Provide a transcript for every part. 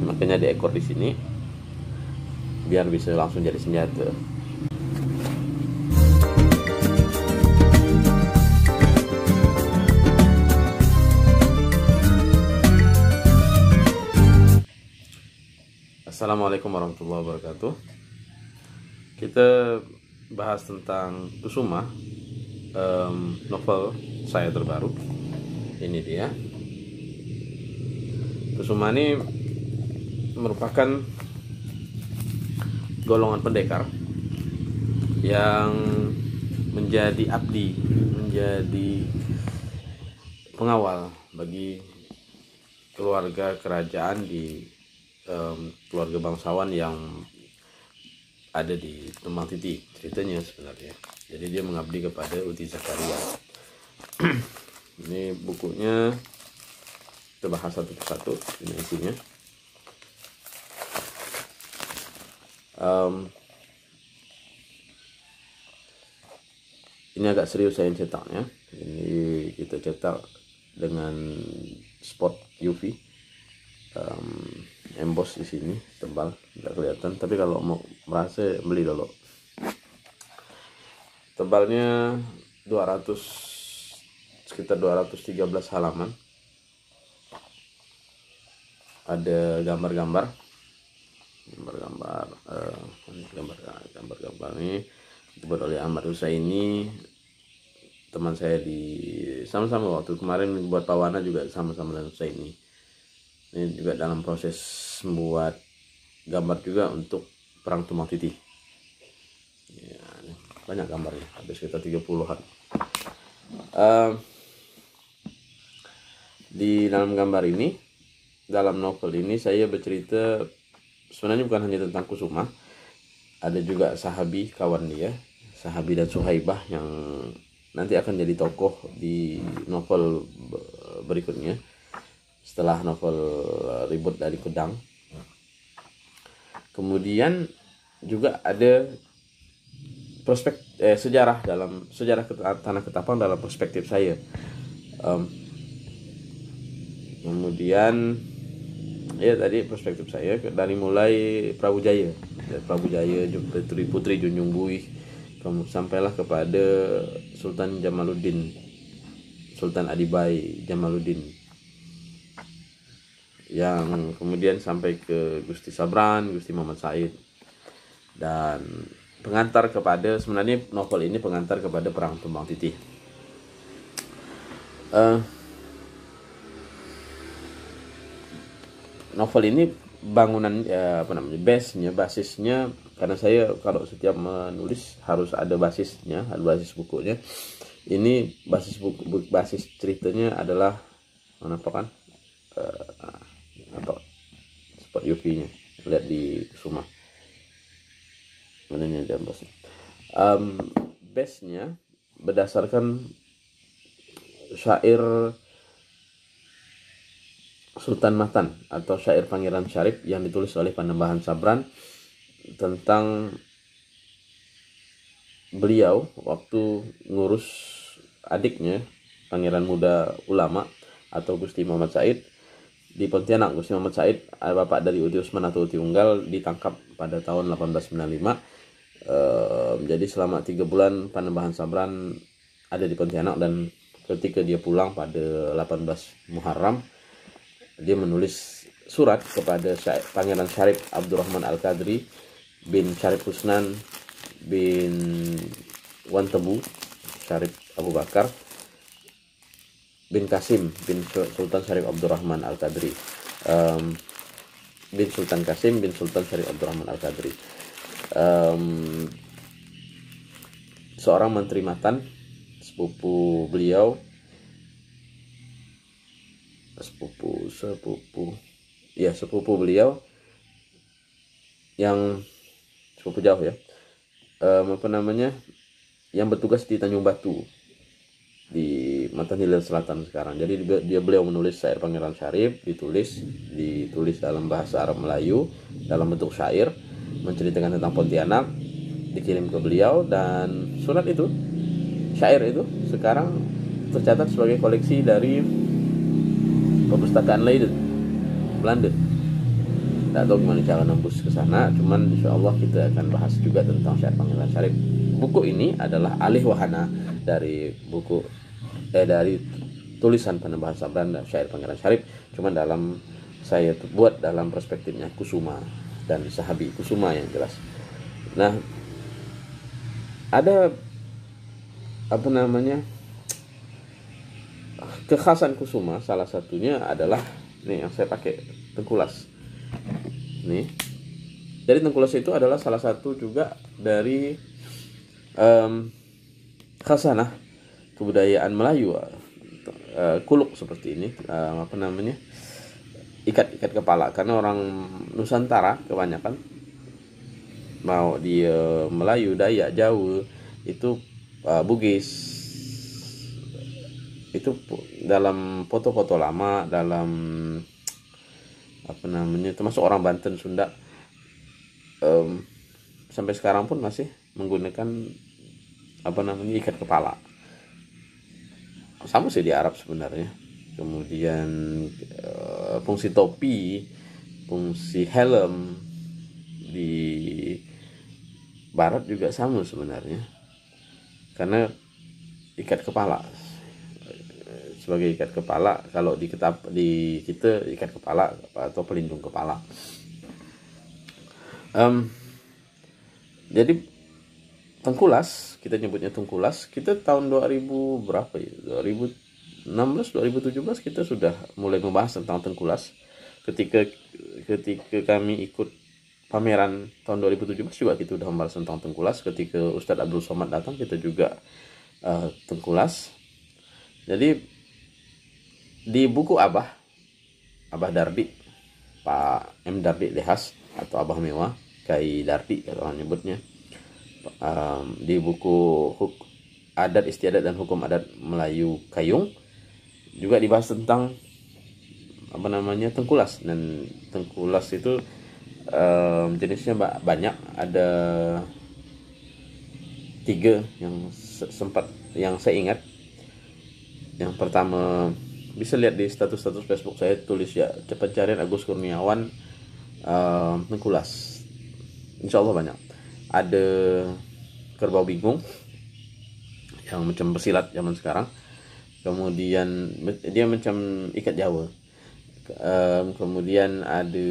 makanya diekor di sini biar bisa langsung jadi senjata. Assalamualaikum warahmatullahi wabarakatuh. Kita bahas tentang Kusuma, novel saya terbaru. Ini dia. Kusuma ini merupakan golongan pendekar yang menjadi abdi, menjadi pengawal bagi keluarga kerajaan di keluarga bangsawan yang ada di Tumbang Titi ceritanya sebenarnya. Jadi dia mengabdi kepada Uti Zakaria. Ini bukunya kita bahas satu persatu ini isinya. Ini agak serius saya cetaknya. Ini kita cetak dengan spot UV, emboss di sini tebal, nggak kelihatan. Tapi kalau mau merasa beli dulu. Tebalnya sekitar 213 halaman. Ada gambar-gambar ini dibuat oleh Ahmad Husaini, teman saya sama-sama waktu kemarin buat Pawana juga sama-sama dengan Husaini. Ini juga dalam proses membuat gambar juga untuk perang Tumbang Titi. Ya, banyak gambarnya, ada sekitar 30-an. Di dalam gambar ini, dalam novel ini saya bercerita sebenarnya bukan hanya tentang Kusuma, ada juga Sahabi, kawan dia, Sahabi dan Suhaibah yang nanti akan jadi tokoh di novel berikutnya setelah novel Ribut dari Kudang. Kemudian juga ada sejarah Tanah Ketapang dalam perspektif saya. Kemudian ya tadi perspektif saya dari mulai Prabu Jaya, Putri Junjung Buih, sampailah kepada Sultan Adibai Jamaluddin, yang kemudian sampai ke Gusti Sabran, Gusti Muhammad Said, dan pengantar kepada, sebenarnya novel ini pengantar kepada perang Tumbang Titi. Novel ini bangunan basisnya, karena saya kalau setiap menulis harus ada basisnya, ada basis bukunya. Ini basis ceritanya adalah spot UV-nya, lihat di Kusuma. Mananya ada basnya. Base-nya berdasarkan syair Sultan Matan atau syair Pangeran Syarif yang ditulis oleh Panembahan Sabran tentang beliau waktu ngurus adiknya Pangeran Muda Ulama atau Gusti Muhammad Said di Pontianak. Gusti Muhammad Said, bapak dari Uti Usman atau Uti Unggal, ditangkap pada tahun 1895. Jadi selama 3 bulan Panembahan Sabran ada di Pontianak, dan ketika dia pulang pada 18 Muharram, dia menulis surat kepada Pangeran Syarif Abdurrahman Al-Qadri bin Syarif Husnan bin Wantebu Syarif Abu Bakar bin Kasim bin Sultan Syarif Abdurrahman Al-Qadri, bin Sultan Kasim bin Sultan Syarif Abdurrahman Al-Qadri, seorang menteri Matan, sepupu beliau, sepupu beliau yang sepupu jauh ya, yang bertugas di Tanjung Batu di Matan Hilir Selatan sekarang. Jadi beliau menulis syair Pangeran Syarif, ditulis dalam bahasa Arab Melayu dalam bentuk syair menceritakan tentang Pontianak, dikirim ke beliau, dan surat itu, syair itu sekarang tercatat sebagai koleksi dari perpustakaan Leiden, Belanda. Nggak tahu gimana cara nembus ke sana, cuman insya Allah kita akan bahas juga tentang syair Pangeran Syarif. Buku ini adalah alih wahana dari dari tulisan Panembahan Sabran dan syair Pangeran Syarif, cuman saya buat dalam perspektifnya Kusuma dan Sahabi Kusuma yang jelas. Nah, ada kekhasan Kusuma, salah satunya adalah nih yang saya pakai tengkulas nih. Jadi tengkulas itu adalah salah satu juga dari khasanah kebudayaan Melayu, kuluk seperti ini, ikat kepala, karena orang Nusantara kebanyakan, mau dia Melayu, Dayak, Jawa, itu Bugis, itu dalam foto-foto lama, dalam termasuk orang Banten, Sunda, sampai sekarang pun masih menggunakan ikat kepala. Sama sih di Arab sebenarnya. Kemudian fungsi topi, fungsi helm di Barat juga sama sebenarnya, karena ikat kepala sebagai ikat kepala, kalau di kita ikat kepala atau pelindung kepala. Jadi tengkulas, kita nyebutnya tengkulas, kita tahun 2000 berapa ya, 2016 2017 kita sudah mulai membahas tentang tengkulas. Ketika kami ikut pameran tahun 2017 juga kita sudah membahas tentang tengkulas. Ketika Ustadz Abdul Somad datang, kita juga tengkulas. Jadi di buku Abah Dardi, Pak M. Dardi Lehas atau Abah Mewah, Kai Dardi kalau orang nyebutnya, di buku Adat Istiadat dan Hukum Adat Melayu Kayung juga dibahas tentang tengkulas. Dan tengkulas itu jenisnya banyak, ada 3 yang saya ingat. Yang pertama, bisa lihat di status Facebook saya, tulis ya, pencarian Agus Kurniawan tengkulas, insya Allah banyak. Ada kerbau bingung yang macam pesilat zaman sekarang, kemudian dia macam ikat Jawa, kemudian ada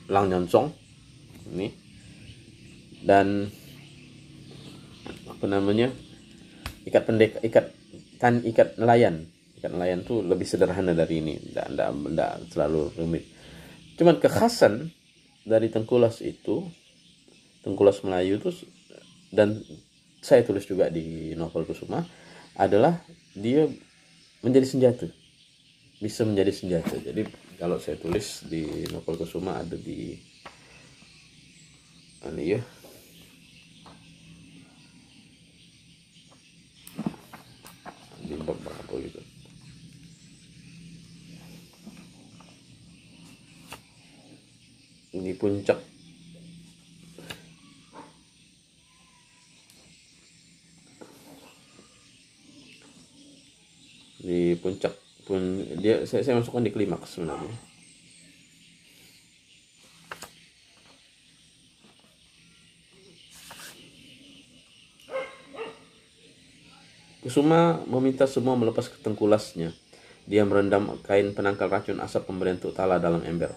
lang nyonsong ini, dan ikat nelayan. Ikat nelayan tuh lebih sederhana dari ini, tidak terlalu rumit. Cuman kekhasan dari tengkulas Melayu itu, dan saya tulis juga di novel Kusuma, adalah dia menjadi senjata, bisa menjadi senjata. Jadi kalau saya tulis di novel Kusuma ada di ini ya, di bab apa gitu. Di puncak pun dia, saya masukkan di klimaks sebenarnya. Kusuma meminta semua melepas tengkulasnya. Dia merendam kain penangkal racun asap pemberian Tuk Tala dalam ember.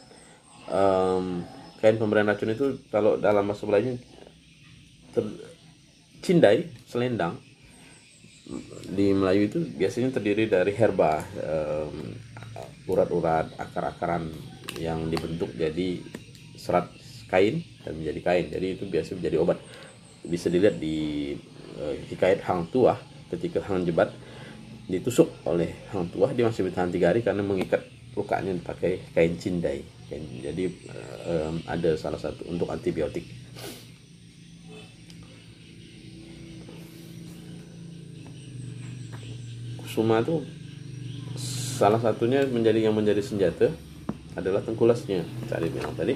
Kain pemberian racun itu kalau dalam bahasa Melayu cindai, selendang di Melayu itu biasanya terdiri dari herba, urat-urat, akar-akaran yang dibentuk jadi serat kain dan menjadi kain. Jadi itu biasa menjadi obat. Bisa dilihat di hikayat Hang Tuah, ketika Hang Jebat ditusuk oleh Hang Tuah, dia masih bertahan 3 hari karena mengikat lukanya pakai kain cindai. Jadi ada salah satu untuk antibiotik. Kusuma itu salah satunya yang menjadi senjata adalah tengkulasnya. Tadi bilang tadi,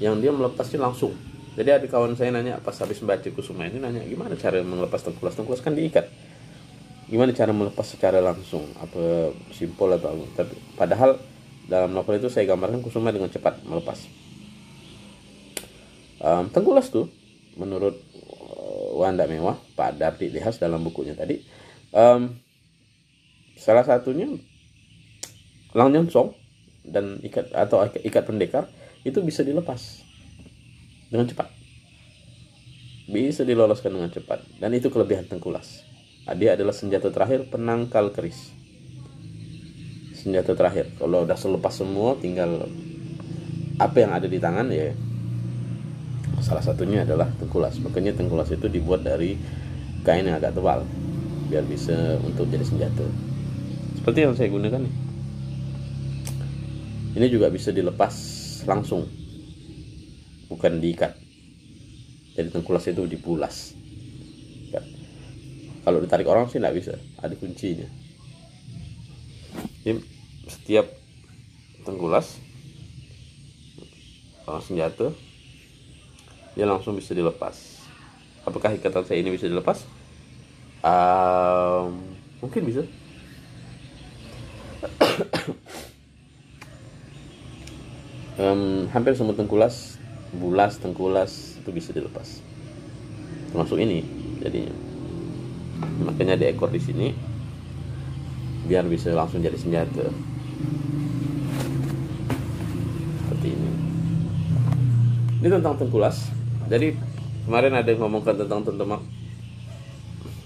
yang dia melepasnya langsung. Jadi ada kawan saya nanya pas habis membaca Kusuma ini, nanya gimana cara melepas tengkulas. Tengkulas kan diikat, gimana cara melepas secara langsung, apa simpel atau, tapi padahal dalam novel itu saya gambarkan Kusuma dengan cepat melepas. Tengkulas tuh menurut Wanda Mewah, Pak Dardi Dehas dalam bukunya tadi, salah satunya Lang Nyonsong dan ikat pendekar itu bisa dilepas dengan cepat, bisa diloloskan dengan cepat, dan itu kelebihan Tengkulas. Dia adalah senjata terakhir penangkal keris, senjata terakhir. Kalau udah selepas semua, tinggal apa yang ada di tangan ya. Salah satunya adalah Tengkulas. Makanya Tengkulas itu dibuat dari kain yang agak tebal biar bisa untuk jadi senjata. Seperti yang saya gunakan nih. Ini juga bisa dilepas langsung, bukan diikat. Jadi Tengkulas itu dipulas. Ya. Kalau ditarik orang sih nggak bisa, ada kuncinya. Jadi setiap Tengkulas senjata dia langsung bisa dilepas. Apakah ikatan saya ini bisa dilepas? Mungkin bisa. Hampir semua Tengkulas, bulas Tengkulas itu bisa dilepas, termasuk ini jadinya. Makanya ada ekor di sini biar bisa langsung jadi senjata seperti ini. Ini tentang Tengkulas. Jadi kemarin ada yang ngomongkan tentang tentemak.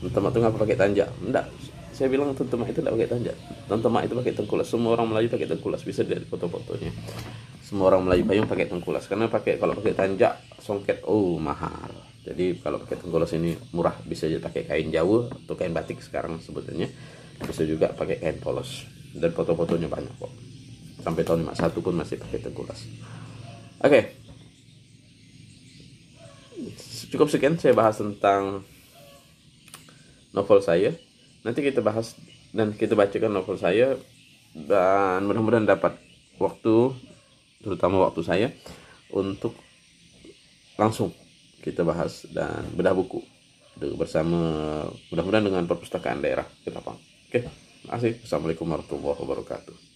Tentemak itu ngapa pakai tanjak? Enggak, saya bilang tentemak itu tidak pakai tanjak. Tentemak itu pakai Tengkulas. Semua orang Melayu pakai Tengkulas, bisa dari foto-fotonya. Semua orang Melayu payung pakai Tengkulas, karena kalau pakai tanjak songket mahal. Jadi kalau pakai Tengkulas ini murah, bisa jadi pakai kain Jawa atau kain batik sekarang sebetulnya. Bisa juga pakai kain polos, dan foto-fotonya banyak kok. Sampai tahun 51 pun masih pakai Tengkulas. Oke. Cukup sekian saya bahas tentang novel saya. Nanti kita bahas dan kita bacakan novel saya, dan mudah-mudahan dapat waktu, terutama waktu saya, untuk langsung kita bahas dan bedah buku bersama, mudah-mudahan dengan perpustakaan daerah Ketapang. Oke, terima kasih. Assalamualaikum warahmatullahi wabarakatuh.